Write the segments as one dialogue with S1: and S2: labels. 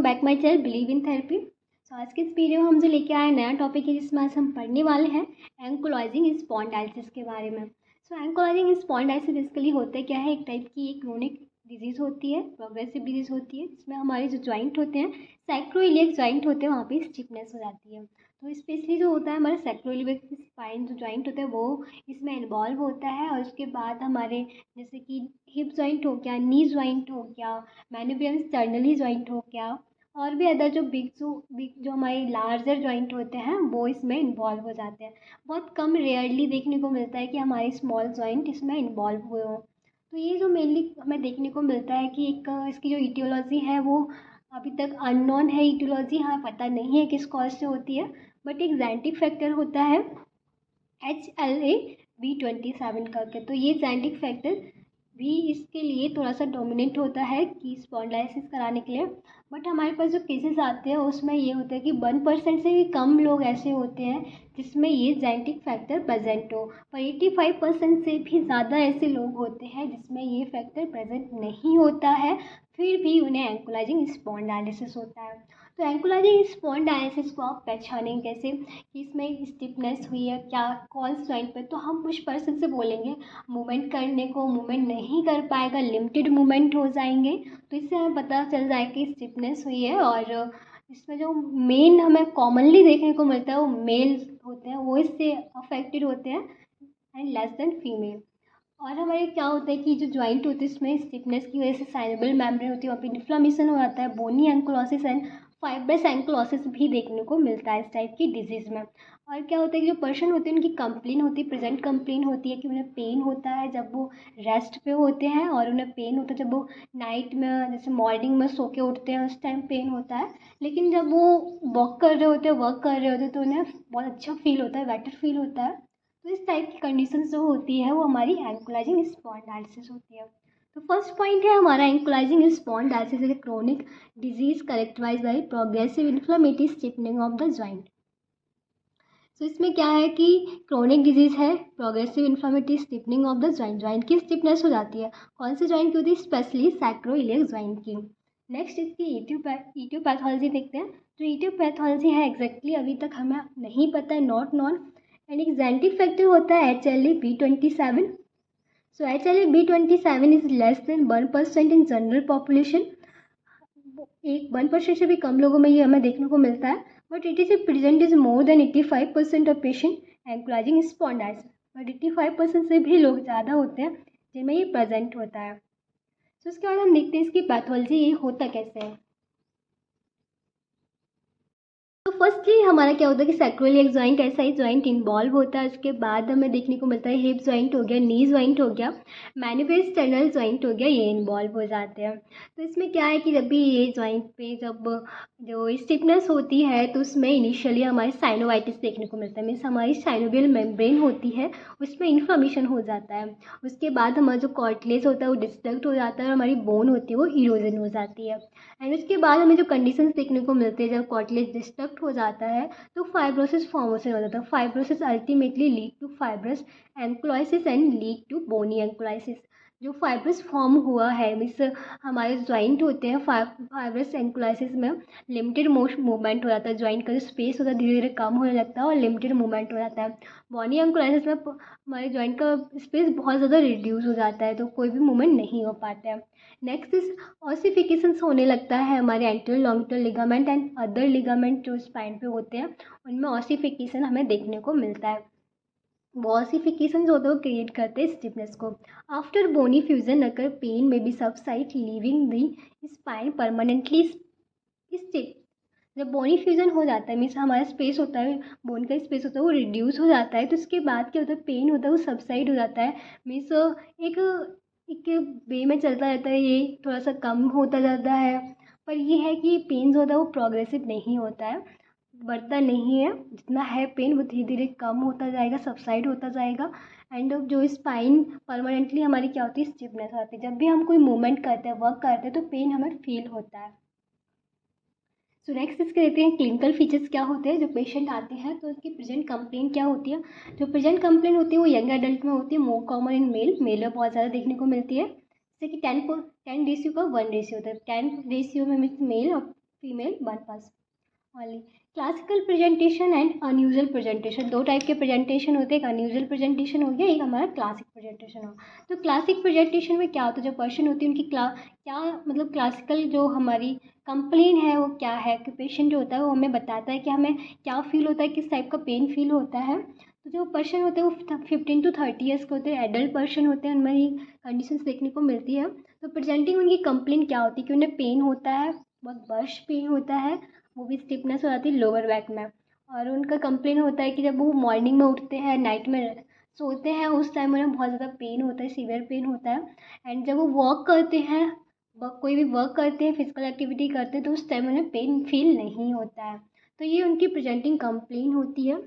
S1: Back my channel believe in therapy. So आज के इस वीडियो में हम जो लेके आए नया टॉपिक है जिसमें आज हम पढ़ने वाले हैं एंकोलॉजिंग स्पॉन्डाइलिसिस के बारे में। सो एंकोलॉजिंग स्पॉन्डाइलिसिस बेसिकली होता क्या है, एक टाइप की एक क्रोनिक डिजीज़ होती है, प्रोग्रेसिव डिजीज़ होती है, जिसमें हमारे जो जॉइंट होते हैं, सैक्रोइलियक जॉइंट होते हैं, वहाँ पे स्टिफनेस हो जाती है। तो स्पेशली जो होता है हमारा सैक्रोइलियक स्पाइन जो जॉइंट होता है वो इसमें इन्वॉल्व होता है। और उसके बाद हमारे जैसे कि हिप जॉइंट हो गया, नी जॉइंट हो गया, मैनिब्रियम स्टर्नली जॉइंट हो गया, और भी अदर जो बिग जो हमारे लार्जर जॉइंट होते हैं वो इसमें इन्वॉल्व हो जाते हैं। बहुत कम रेयरली देखने को मिलता है कि हमारे स्मॉल जॉइंट इसमें इन्वॉल्व हुए हों। तो ये जो मेनली हमें देखने को मिलता है कि एक इसकी जो ईटियोलॉजी है वो अभी तक अननोन है। ईटियोलॉजी हाँ पता नहीं है किस कॉज से होती है, बट एक जेनेटिक फैक्टर होता है HLA-B27 करके। तो ये जेनेटिक फैक्टर भी इसके लिए थोड़ा सा डोमिनेंट होता है कि स्पॉन्डिलाइसिस कराने के लिए। बट हमारे पास जो केसेस आते हैं उसमें ये होता है कि 1% से भी कम लोग ऐसे होते हैं जिसमें ये जेनेटिक फैक्टर प्रेजेंट हो, पर 85% से भी ज़्यादा ऐसे लोग होते हैं जिसमें ये फैक्टर प्रेजेंट नहीं होता है, फिर भी उन्हें एंकोलाइजिंग स्पॉन्डिलाइसिस होता है। तो एंकोलाइजिंग स्पॉन्डिलाइसिस को आप पहचानेंगे कैसे कि इसमें स्टिफनेस हुई है, क्या कौन सी जॉइंट पे। तो हम कुछ पर्सन से बोलेंगे मूवमेंट करने को, मूवमेंट नहीं कर पाएगा, लिमिटेड मूवमेंट हो जाएंगे, तो इससे हमें पता चल जाएगा कि स्टिफनेस हुई है। और इसमें जो मेन हमें कॉमनली देखने को मिलता है वो मेल होते हैं, वो इससे अफेक्टेड होते हैं एंड लेस देन फीमेल। और हमारे क्या होता है कि जो जॉइंट होती है इसमें स्टिफनेस की वजह से साइनेबल मेम्ब्रेन होती है, वहाँ पे इन्फ्लेमेशन हो जाता है, बोनी एंकोलोसिस एंड फाइब्रस एंकोलोसिस भी देखने को मिलता है इस टाइप की डिजीज़ में। और क्या होता है कि जो पर्सन होते हैं उनकी कंप्लेन होती है, प्रेजेंट कंप्लेन होती है कि उन्हें पेन होता है जब वो रेस्ट पे होते हैं, और उन्हें पेन होता है जब वो नाइट में जैसे मॉर्निंग में सो के उठते हैं उस टाइम पेन होता है। लेकिन जब वो वॉक कर रहे होते हैं, वर्क कर रहे होते हैं, तो उन्हें बहुत अच्छा फील होता है, बेटर फील होता है। तो इस टाइप की कंडीशन जो होती है वो हमारी एंकोलाइजिंग स्पॉन्डिलाइसिस होती है। तो फर्स्ट पॉइंट है हमारा ankylosing spondylitis is a chronic disease characterized by progressive inflammatory stiffening of the joint. तो इसमें क्या है कि क्रोनिक डिजीज है, progressive inflammatory stiffening of the joint, joint की स्टिफनेस हो जाती है। कौन से जॉइंट की होती है? स्पेशली सैक्रोइलियक जॉइंट की। नेक्स्ट इसकी ईटियोपैथोलॉजी देखते हैं। जो ईटियोपैथोलॉजी है एग्जैक्टली अभी तक हमें नहीं पता है, नॉट नॉन। एंड एक जेनेटिक फैक्टर होता है HLA-B27। So HLA-B27 is less than 1% in general population. एक 1% से भी कम लोगों में ये हमें देखने को मिलता है, but it is present is more than 85% of patient ankylosing spondylitis. But 85% से भी लोग ज़्यादा होते हैं जिनमें ये प्रेजेंट होता है। तो उसके बाद हम देखते हैं इसकी पैथोलॉजी ये होता कैसे है। तो फर्स्टली हमारा क्या होता है कि सैक्रोइलियक जॉइंट ऐसा ही जॉइंट इन्वॉल्व होता है। उसके बाद हमें देखने को मिलता है हिप जॉइंट हो गया, नी जॉइंट हो गया, मैनिब्रियम स्टर्नल जॉइंट हो गया, ये इन्वॉल्व हो जाते हैं। तो इसमें क्या है कि जब भी ये जॉइंट पे जब जो स्टिफनेस होती है तो उसमें इनिशियली हमारी साइनोवाइटिस देखने को मिलता है, मीन्स हमारी साइनोवियल मेम्ब्रेन होती है उसमें इन्फ्लेमेशन हो जाता है। उसके बाद हमारा जो कॉर्टिलेज होता है वो डिस्ट्रक्ट हो जाता है और हमारी बोन होती है वो इरोजन हो जाती है। एंड उसके बाद हमें जो कंडीशंस देखने को मिलते हैं, जब कॉर्टिलेज डिस्ट्रक्ट हो जाता है तो फाइब्रोसिस फॉर्मेशन हो जाता है। Fibrosis ultimately lead to fibrous ankylosis and lead to bony ankylosis. जो फाइब्रस फॉर्म हुआ है मीन्स हमारे जॉइंट होते हैं, फाइब्रस एंकोलाइसिस में लिमिटेड मूवमेंट हो जाता है, जॉइंट का जो स्पेस होता है धीरे धीरे कम होने लगता है और लिमिटेड मूवमेंट हो जाता है। बोनी एंकोलाइसिस में हमारे जॉइंट का स्पेस बहुत ज़्यादा रिड्यूस हो जाता है, तो कोई भी मूवमेंट नहीं हो पाता है। नेक्स्ट इज ऑसिफिकेशंस होने लगता है हमारे anterior longitudinal ligament and other ligament जो स्पाइन पे होते हैं उनमें ऑसिफिकेशन हमें देखने को मिलता है। वो ऑसिफिकेशन जो होते हैं वो क्रिएट करते हैं स्टिफनेस को। आफ्टर बोनी फ्यूजन अकर पेन में बी सबसाइड लीविंग दी स्पाइन परमानेंटली स्टिफ। जब बोनी फ्यूजन हो जाता है मीन्स हमारा स्पेस होता है, बोन का स्पेस होता है वो रिड्यूस हो जाता है, तो उसके बाद क्या होता है पेन होता है वो सबसाइड हो जाता है। मीन्स एक एक वे में चलता रहता है, ये थोड़ा सा कम होता जाता है। पर ये है कि पेन जो होता है वो प्रोग्रेसिव नहीं होता है, बढ़ता नहीं है। जितना है पेन वो धीरे धीरे कम होता जाएगा, सबसाइड होता जाएगा। एंड जो स्पाइन परमानेंटली हमारी क्या होती है स्टिफनेस आती है। जब भी हम कोई मूवमेंट करते हैं, वर्क करते हैं, तो पेन हमें फील होता है। सो नेक्स्ट इसके देते हैं क्लिनिकल फीचर्स क्या होते हैं। जो पेशेंट आते हैं तो उसकी प्रेजेंट कंप्लेन क्या होती है। जो प्रेजेंट कंप्लेन होती है वो यंग एडल्ट में होती है, मोर कॉमन इन मेल में बहुत ज़्यादा देखने को मिलती है। जैसे कि 10 रेशियो का 1 रेशियो होता है, 10 रेशियो में मीन्स मेल और female 1%। Only classical presentation and unusual presentation, दो टाइप के प्रेजेंटेशन होते हैं, एक अनयूजुअल प्रेजेंटेशन हो गया, एक हमारा क्लासिक प्रेजेंटेशन हो। तो क्लासिक प्रेजेंटेशन में क्या होता है, जो पर्सन होती है उनकी क्या मतलब क्लासिकल जो हमारी कंप्लेन है वो क्या है, कि पेशेंट जो होता है वो हमें बताता है कि हमें क्या फील होता है, किस टाइप का पेन फील होता है। तो जो पर्सन होते हैं वो 15 to 30 ईयर्स के होते हैं, एडल्ट पर्सन होते हैं, उनमें ये कंडीशंस देखने को मिलती है। तो प्रेजेंटिंग उनकी कंप्लेन क्या होती है कि उन्हें पेन होता है, बहुत बर्स्ट पेन होता है, वो भी स्टिफनेस हो जाती है लोअर बैक में। और उनका कंप्लेन होता है कि जब वो मॉर्निंग में उठते हैं, नाइट में सोते हैं, उस टाइम उन्हें बहुत ज़्यादा पेन होता है, सीवियर पेन होता है। एंड जब वो वॉक करते हैं, कोई भी वर्क करते हैं, फिजिकल एक्टिविटी करते हैं, तो उस टाइम उन्हें पेन फील नहीं होता है। तो ये उनकी प्रेजेंटिंग कंप्लेन होती है।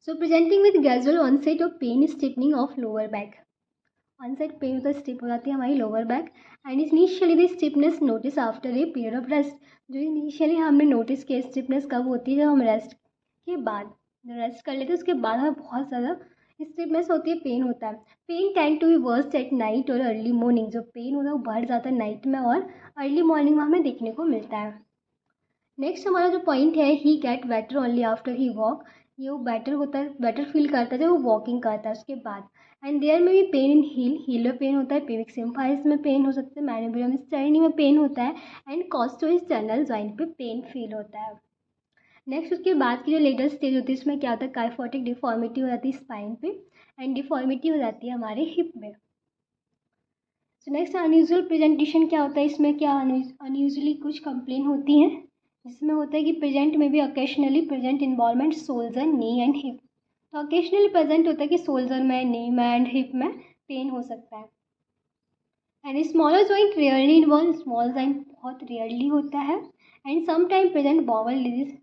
S1: So presenting with gradual onset of pain stiffening of lower back, onset pain होता है, स्टिफ हो जाती है हमारी lower back. And initially the stiffness notice after a period of rest, जो इनिशियली हमने नोटिस किया स्टिफनेस कब होती है, जब हम रेस्ट के बाद रेस्ट कर लेते हैं, उसके बाद हमें बहुत ज़्यादा स्टिफनेस होती है, पेन होता है। Pain tend to be worst at night और अर्ली मॉर्निंग, जो पेन होता है वो बढ़ जाता है नाइट में और अर्ली मॉर्निंग में हमें देखने को मिलता है। नेक्स्ट हमारा जो पॉइंट है, he get better only after he walk, ये वो बेटर होता है, बेटर फील करता है जब वो वॉकिंग करता है उसके बाद। एंड देयर में भी पेन इन हील में पेन होता है, पेविक सिम्फाइस में पेन हो सकता है, मैनिब्रियम स्टेरनी में पेन होता है, एंड कॉस्टोइस्टर्नल जॉइंट पे पेन फील होता है। नेक्स्ट उसके बाद की जो लेटर स्टेज होती है उसमें क्या होता है, काइफोटिक डिफॉर्मिटी हो जाती है स्पाइन पे, एंड डिफॉर्मिटी हो जाती है हमारे हिप में। सो नेक्स्ट अनयूजुअल प्रेजेंटेशन क्या होता है, इसमें क्या अनयूजुअली कुछ कंप्लेन होती हैं, जिसमें होता है कि प्रेजेंट में भी occasionally present involvement shoulder, knee and hip. तो ओकेशनली प्रेजेंट होता है कि शोल्डर में, नी में एंड हिप में पेन हो सकता है। And smaller joint rarely involve, small joint बहुत रेयरली होता है। And sometime present bowel disease,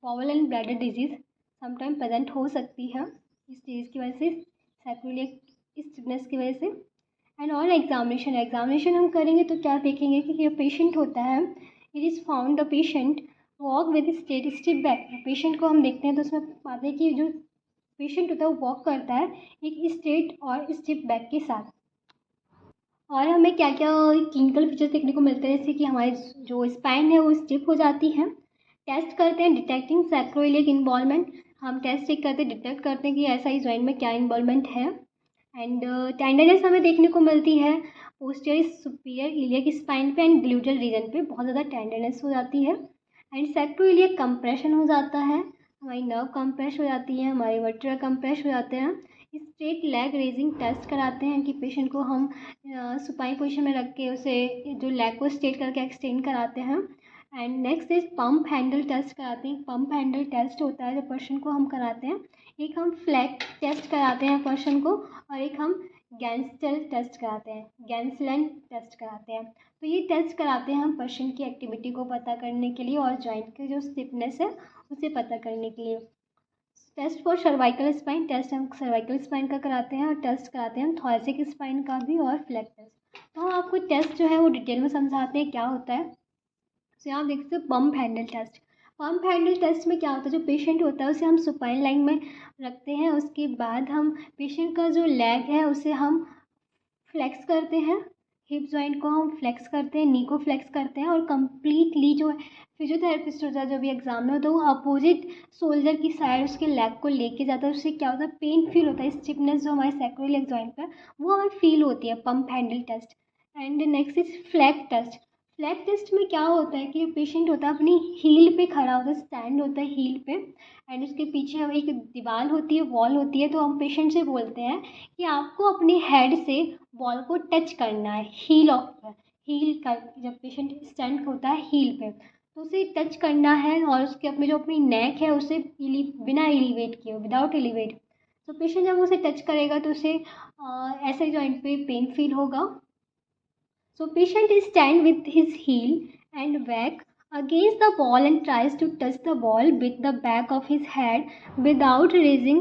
S1: bowel and bladder disease sometime present हो सकती है इस चीज़ की वजह से, सैक्रोलियक स्टिफनेस की वजह से। एंड ऑन एग्जामिनेशन हम करेंगे तो क्या देखेंगे कि ये पेशेंट होता है, it is found the patient walk with stiff back, patient को हम देखते हैं तो उसमें पाते हैं कि जो पेशेंट होता है वो वॉक करता है एक स्ट्रेट और स्टिप बैक के साथ। और हमें क्या क्या क्लिनिकल फीचर्स देखने को मिलते हैं, जैसे कि हमारे जो स्पाइन है वो स्टिफ हो जाती है। टेस्ट करते हैं डिटेक्टिंग सैक्रोइलियक इन्वॉल्वमेंट, हम टेस्ट चेक करते हैं, डिटेक्ट करते हैं कि ऐसा ही जॉइंट में क्या इन्वॉल्वमेंट है। एंड टेंडरनेस हमें देखने को मिलती है पोस्टीरियर सुपीरियर इलियक स्पाइन पे एंड ग्लूटल रीजन पे बहुत ज़्यादा टेंडरनेस हो जाती है। एंड सैक्रोइलियक कंप्रेशन हो जाता है, हमारी नर्व कंप्रेस हो जाती है, हमारे वर्टेब्रा कंप्रेस हो जाते हैं। स्ट्रेट लेग रेजिंग टेस्ट कराते हैं कि पेशेंट को हम सुपाइन पोजीशन में रख के उसे जो लेग को स्ट्रेट करके एक्सटेंड कराते हैं। And next is pump handle test कराते हैं, पंप हैंडल टेस्ट होता है जो पर्सन को हम कराते हैं, एक हम फ्लैग टेस्ट कराते हैं पर्सन को, और एक हम गैंस्टेल टेस्ट कराते हैं, गैंसलैंड टेस्ट कराते हैं। तो ये टेस्ट कराते हैं हम पर्सन की एक्टिविटी को पता करने के लिए और जॉइंट की जो स्टिफनेस है उसे पता करने के लिए। Test for cervical spine, test हम सर्वाइकल स्पाइन का कराते हैं, और टेस्ट कराते हैं हम थॉरेसिक स्पाइन का भी, और फ्लैग टेस्ट। तो हम आपको टेस्ट जो है वो डिटेल में समझाते हैं क्या होता है। तो यहाँ देख सकते हो pump handle test, pump handle test में क्या होता है, जो पेशेंट होता है उसे हम सुपाइन लाइन में रखते हैं, उसके बाद हम पेशेंट का जो लेग है उसे हम फ्लेक्स करते हैं, हिप जॉइंट को हम फ्लेक्स करते हैं, नी को फ्लेक्स करते हैं, और कम्प्लीटली जो फिजियोथेरेपिस्ट होता है जो भी एग्जाम में होता है वो अपोजिट शोल्डर की साइड उसके लेग को लेके जाता है, उससे क्या होता है पेन फील होता है, स्टिफनेस जो हमारे सैक्रोइलियक जॉइंट पे वो हमें फील होती है, pump handle test. And next is flag test, flag test में क्या होता है कि पेशेंट होता है अपनी हील पे खड़ा होता है, स्टैंड होता है हील पे, एंड उसके पीछे हम एक दीवार होती है, वॉल होती है, तो हम पेशेंट से बोलते हैं कि आपको अपने हेड से वॉल को टच करना है, हील का, जब पेशेंट स्टैंड होता है हील पे तो उसे टच करना है, और उसके अपने जो अपनी नेक है उसे बिना एलिवेट किए, विदाउट एलिवेट। तो पेशेंट जब उसे टच करेगा तो उसे ऐसे जॉइंट पे पेन फील होगा। So patient is stand with his heel and back against the wall and tries to touch the wall with the back of his head without raising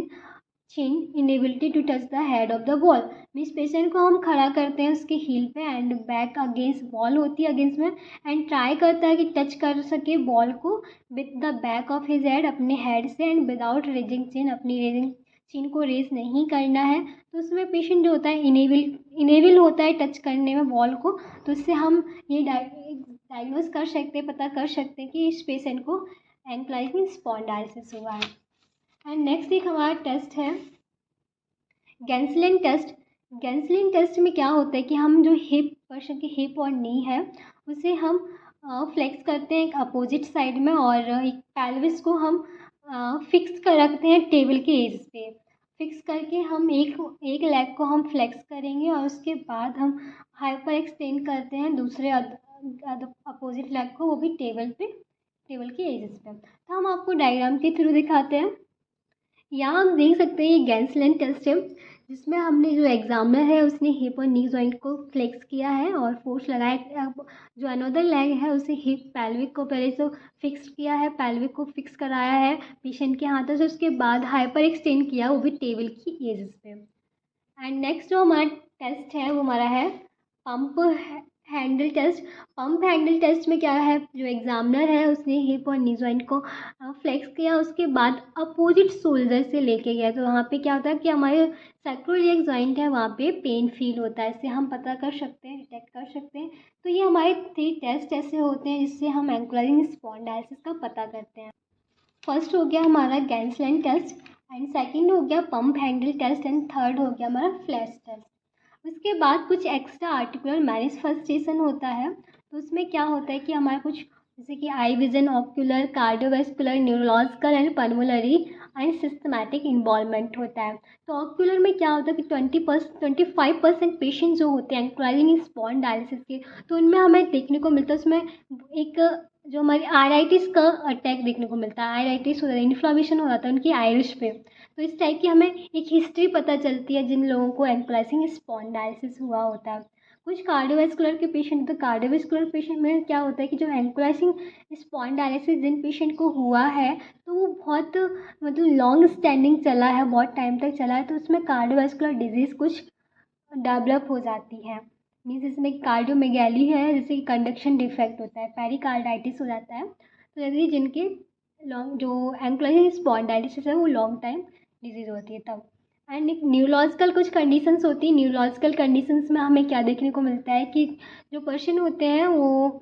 S1: chin, inability to touch the head of the wall। Means patient को हम खड़ा करते हैं उसके heal पे, and back against wall होती है against में, एंड ट्राई करता है कि टच कर सके वॉल को with the back of his head, अपने हेड से, एंड विदाउट रेजिंग चिन, अपनी रेजिंग चिन को रेज नहीं करना है। तो उसमें पेशेंट जो होता है इनेबल होता है टच करने में वॉल को, तो इससे हम ये डायग्नोज कर सकते हैं, पता कर सकते हैं कि इस पेशेंट को एंक्लाइजिंग स्पॉन्डाइलिसिस हुआ है। एंड नेक्स्ट एक हमारा टेस्ट है गैंसलिन टेस्ट। गैंसलिन टेस्ट में क्या होता है कि हम जो हिप पर्सन की हिप और नी है उसे हम फ्लेक्स करते हैं एक अपोजिट साइड में, और एक पेल्विस को हम फिक्स कर रखते हैं टेबल के एज पे। फिक्स करके हम एक लेग को हम फ्लेक्स करेंगे और उसके बाद हम हाइपर एक्सटेंड करते हैं दूसरे अपोजिट लेग को, वो भी टेबल के एजेस पे। तो हम आपको डायग्राम के थ्रू दिखाते हैं। यहाँ हम देख सकते हैं ये गैंसलिन टेस्ट है, जिसमें हमने जो एग्जामिनर है उसने हिप और नी जॉइंट को फ्लेक्स किया है और फोर्स लगाया। जो अनदर लेग है उसे हिप पैल्विक को पहले से फिक्स किया है, पैल्विक को फिक्स कराया है पेशेंट के हाथों से, उसके बाद हाइपर एक्सटेंड किया, वो भी टेबल की एजेस पे। एंड नेक्स्ट जो हमारा टेस्ट है वो हमारा है pump handle test. Pump handle test में क्या है, जो एग्जामिनर है उसने हिप और नी जॉइंट को फ्लेक्स किया, उसके बाद अपोजिट शोल्डर से लेके गया। तो वहाँ पे क्या होता है कि हमारे सैक्रोइलियक जॉइंट है वहाँ पे पेन फील होता है, इससे हम पता कर सकते हैं, डिटेक्ट कर सकते हैं। तो ये हमारे 3 टेस्ट ऐसे होते हैं जिससे हम एंक्लाइजिंग स्पॉन्डाइलिसिस का पता करते हैं। फर्स्ट हो गया हमारा गैंसलाइन टेस्ट, एंड सेकंड हो गया pump handle test, and third हो गया हमारा फ्लैश टेस्ट। उसके बाद कुछ एक्स्ट्रा आर्टिकुलर मैनिफेस्टेशन होता है। तो उसमें क्या होता है कि हमारा कुछ जैसे कि eye vision, ocular, cardiovascular, neurological and pulmonary and systematic involvement होता है। तो ऑक्यूलर में क्या होता है कि 25% पेशेंट जो होते हैं एंक्लाइजिंग स्पॉन्डाइलिसिस के, तो उनमें हमें देखने को मिलता है उसमें एक जो हमारी आयराइटिस का अटैक देखने को मिलता है। आयराइटिस हो जाता है, इन्फ्लामेशन हो जाता है उनकी आयरिश पे। तो इस टाइप की हमें एक हिस्ट्री पता चलती है जिन लोगों को एंक्लाइजिंग स्पॉन्डाइलिसिस हुआ होता है। कुछ कार्डियोवैस्कुलर के पेशेंट, तो कार्डियोवैस्कुलर पेशेंट में क्या होता है कि जो एंक्लाइजिंग स्पॉन्डाइलिसिस जिन पेशेंट को हुआ है तो वो बहुत मतलब लॉन्ग स्टैंडिंग चला है, बहुत टाइम तक चला है, तो उसमें कार्डियोवैस्कुलर डिजीज़ कुछ डेवलप हो जाती है। मीन्स इसमें कार्डियोमेगैली है, जैसे कि कंडक्शन डिफेक्ट होता है, पेरिकार्डाइटिस हो जाता है। तो यदि जिनके लॉन्ग जो एंक्लाइजिंग स्पॉन्डाइलिसिस है वो लॉन्ग टाइम डिजीज़ होती है तब। एंड एक न्यूरोलॉजिकल कुछ कंडीशंस होती हैं। न्यूरोलॉजिकल कंडीशंस में हमें क्या देखने को मिलता है कि जो पर्सन होते हैं वो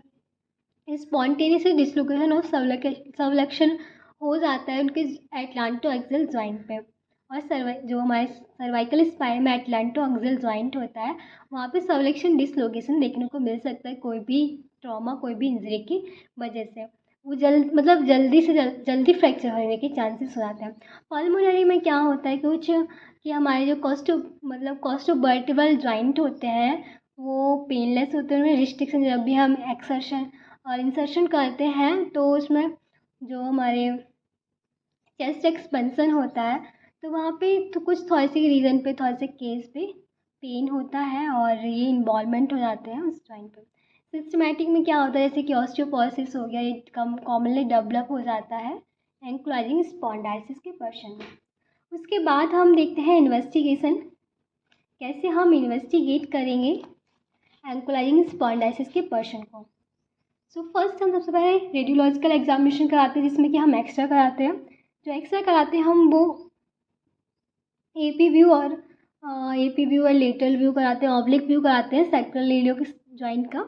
S1: स्पॉन्टेनियस डिसलोकेशन और सबलक्शन हो जाता है उनके एटलांटो एक्सियल जॉइंट पे। और जो हमारे सर्वाइकल स्पाइन में एटलांटो एक्सियल जॉइंट होता है वहाँ पे सबलक्शन डिसलोकेशन देखने को मिल सकता है, कोई भी ट्रॉमा, कोई भी इंजरी की वजह से। वो जल्दी फ्रैक्चर होने के चांसेस हो जाते हैं। पल्मोनरी में क्या होता है कुछ कि हमारे जो कॉस्टोवर्टिबल जॉइंट होते हैं वो पेनलेस होते हैं, उनमें रिस्ट्रिक्शन, जब भी हम एक्सर्शन और इंसर्शन करते हैं तो उसमें जो हमारे चेस्ट एक्सपेंसन होता है तो वहाँ पे तो कुछ थोड़े से रीज़न पे, थोड़े से केस पे पेन होता है और ये इन्वॉल्वमेंट हो जाते हैं उस जॉइंट पे। सिस्टमैटिक में क्या होता है जैसे कि ऑस्टियोपोरोसिस हो गया, ये कम कॉमनली डेवलप हो जाता है एंक्लाइजिंग स्पॉन्डाइलिसिस के पर्सन में। उसके बाद हम देखते हैं इन्वेस्टिगेशन, कैसे हम इन्वेस्टिगेट करेंगे एंक्लाइजिंग स्पॉन्डाइलिसिस के पर्सन को। सो फर्स्ट हम सबसे पहले रेडियोलॉजिकल एग्जामिनेशन कराते हैं, जिसमें कि हम एक्सरे कराते हैं। जो एक्सरे कराते हैं हम वो एपी व्यू और लेटरल व्यू कराते हैं, ऑब्लिक व्यू कराते हैं सैक्रल इलियोइक जॉइंट का,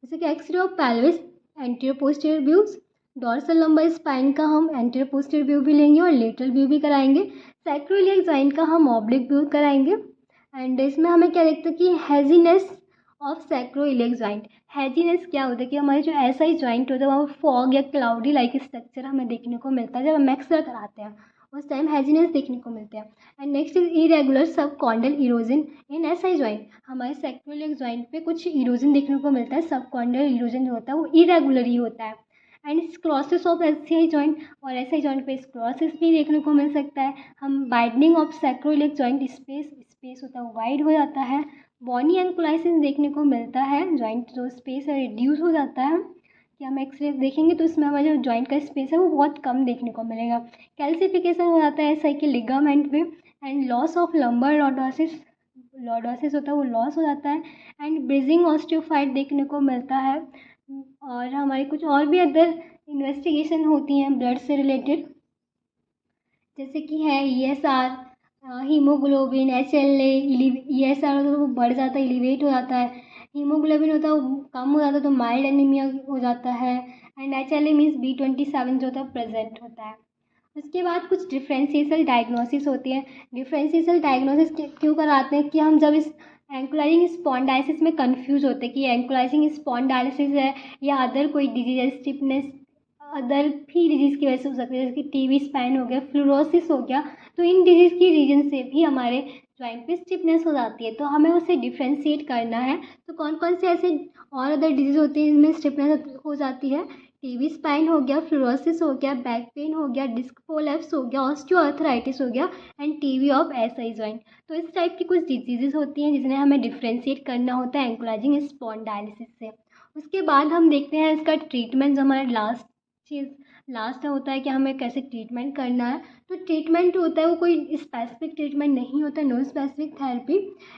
S1: जैसे कि x-ray of pelvis, anterior posterior views, dorsal lumbar spine का हम एंटीरियर पोस्टीरियर व्यू भी लेंगे और लेटरल व्यू भी कराएंगे। सैक्रोइलियक जॉइंट का हम ऑब्लिक व्यू कराएंगे। एंड इसमें हमें क्या देखते हैं कि haziness of sacroiliac joint. Haziness क्या होता है कि हमारे जो ऐसा ही जॉइंट होता है वहाँ फॉग या क्लाउडी लाइक स्ट्रक्चर हमें देखने को मिलता है जब हम एक्सरे कराते हैं, उस टाइम हैजीनेस देखने को मिलते हैं। एंड नेक्स्ट इज इरेगुलर सब Condell erosion in SI joint. हमारे सैक्रोइलियक जॉइंट पे कुछ इरोजन देखने को मिलता है, सब कॉन्डल इरोजन जो होता है वो इरेगुलर ही होता है। And sclerosis of SI joint, और एसआई जॉइंट पे स्क्लोसिस भी देखने को मिल सकता है। हम widening of sacroiliac joint, space होता है वाइड हो जाता है। बॉनी एंक्लाइसिस देखने को मिलता है, जॉइंट जो स्पेस है रिड्यूस हो जाता है, कि हम एक्सरे देखेंगे तो इसमें हमारा जो जॉइंट का स्पेस है वो बहुत कम देखने को मिलेगा। कैल्सिफिकेशन हो जाता है एसआई के लिगामेंट में। And loss of lumbar lordosis होता है वो लॉस हो जाता है। एंड ब्रिजिंग ऑस्टियोफाइट देखने को मिलता है। और हमारी कुछ और भी अदर इन्वेस्टिगेशन होती हैं ब्लड से रिलेटेड, जैसे कि है ईएसआर, हीमोग्लोबिन, एचएलए, ईएसआर तो वो बढ़ जाता है, एलिवेट हो जाता है। हीमोग्लोबिन होता है वो कम हो जाता है तो माइल्ड एनीमिया हो जाता है। एंड HLA मीन्स B27 जो होता है प्रेजेंट होता है। उसके बाद कुछ डिफरेंशियल डायग्नोसिस होती है। डिफरेंशियल डायग्नोसिस क्यों कराते हैं कि हम जब इस एंक्लोलाइजिंग स्पॉन्डाइलिसिस में कंफ्यूज होते हैं कि एंक्लोलाइजिंग स्पॉन्डाइलिसिस है या अदर कोई डिजीज है, स्टिफनेस अदर भी डिजीज़ की वजह से हो सकती है, जैसे कि टीबी स्पाइन हो गया, फ्लोरोसिस हो गया। तो इन डिजीज़ की रीजन से भी हमारे जॉइंट पे स्टिफनेस हो जाती है, तो हमें उसे डिफ्रेंशिएट करना है। तो कौन कौन से ऐसे और अदर डिजीज़ होती हैं जिनमें स्टिफनेस हो जाती है? टीबी स्पाइन हो गया, फ्लोरोसिस हो गया, बैक पेन हो गया, डिस्क प्रोलैप्स हो गया, ऑस्टियोआर्थराइटिस हो गया end TB of SI joint. तो इस टाइप की कुछ डिजीजेस होती हैं जिन्हें हमें डिफ्रेंशिएट करना होता है एंक्लोलाइजिंग स्पॉन्डाइलिसिस से। उसके बाद हम देखते हैं इसका ट्रीटमेंट, जो हमारा चीज़ लास्ट होता है कि हमें कैसे ट्रीटमेंट करना है। तो ट्रीटमेंट होता है वो कोई स्पेसिफिक ट्रीटमेंट नहीं होता, नो स्पेसिफिक थेरेपी।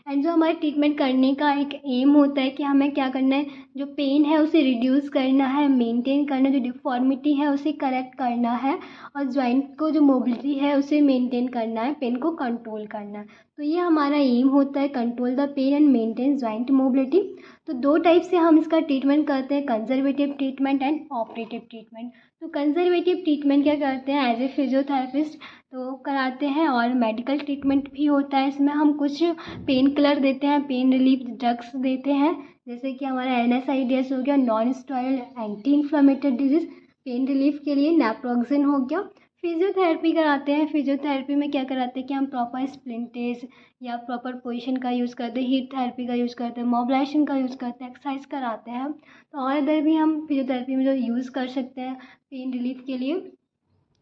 S1: एंड जो हमारे ट्रीटमेंट करने का एक एम होता है कि हमें क्या करना है, जो पेन है उसे रिड्यूस करना है, मेंटेन करना, जो डिफॉर्मिटी है उसे करेक्ट करना है और जॉइंट को जो मोबिलिटी है उसे मेंटेन करना है, पेन को कंट्रोल करना है। तो ये हमारा एम होता है, control the pain and maintain joint mobility. तो दो टाइप से हम इसका ट्रीटमेंट करते हैं, conservative treatment and operative treatment. तो कंजर्वेटिव ट्रीटमेंट क्या करते हैं एज ए फिजियोथेरेपिस्ट तो कराते हैं, और मेडिकल ट्रीटमेंट भी होता है। इसमें हम कुछ पेन किलर देते हैं, पेन रिलीफ ड्रग्स देते हैं, जैसे कि हमारा NSAIDs हो गया, non steroidal anti inflammatory disease pain relief के लिए नेप्रोक्सेन हो गया। फिजियोथेरेपी कराते हैं, फिजियोथेरेपी में क्या कराते हैं कि हम प्रॉपर स्प्लिंटेज या प्रॉपर पोजीशन का यूज़ करते हैं, हीट थेरेपी का यूज़ करते हैं, मोबिलाइजेशन का यूज़ करते हैं, एक्सरसाइज कराते हैं। तो और अदर भी हम फिजियोथेरेपी में जो यूज़ कर सकते हैं पेन रिलीफ के लिए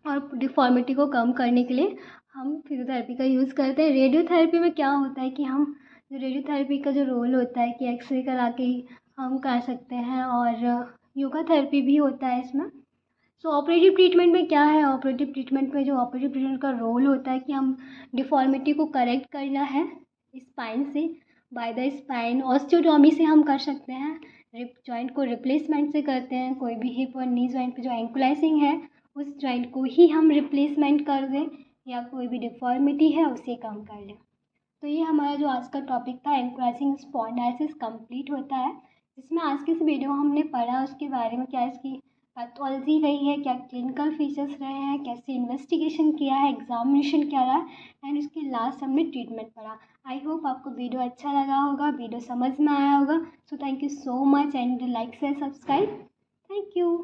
S1: और डिफॉर्मिटी को कम करने के लिए हम फिजियोथेरेपी का यूज़ करते हैं। रेडियोथेरेपी में क्या होता है कि हम जो रेडियोथेरेपी का जो रोल होता है कि एक्सरे करा के ही हम कर सकते हैं, और योगा थेरेपी भी होता है इसमें। सो ऑपरेटिव ट्रीटमेंट में क्या है, ऑपरेटिव ट्रीटमेंट में जो ऑपरेटिव ट्रीटमेंट का रोल होता है कि हम डिफॉर्मिटी को करेक्ट करना है स्पाइन से, बाय द स्पाइन ऑस्टियोटॉमी से हम कर सकते हैं, रिप जॉइंट को रिप्लेसमेंट से करते हैं, कोई भी हिप और नी जॉइंट पे जो एंकुलाइजिंग है उस जॉइंट को ही हम रिप्लेसमेंट कर दें, या कोई भी डिफॉर्मिटी है उसे कम कर लें। तो ये हमारा जो आज का टॉपिक था एंकुलाइजिंग स्पॉन्डाइलिसिस कंप्लीट होता है, जिसमें आज की इस वीडियो हमने पढ़ा उसके बारे में, क्या इसकी पैथोलॉजी रही है, क्या क्लिनिकल फीचर्स रहे हैं, कैसे इन्वेस्टिगेशन किया है, एग्जामिनेशन क्या रहा एंड उसके लास्ट हमने ट्रीटमेंट पढ़ा। आई होप आपको वीडियो अच्छा लगा होगा, वीडियो समझ में आया होगा। So thank you so much and like share subscribe. Thank you.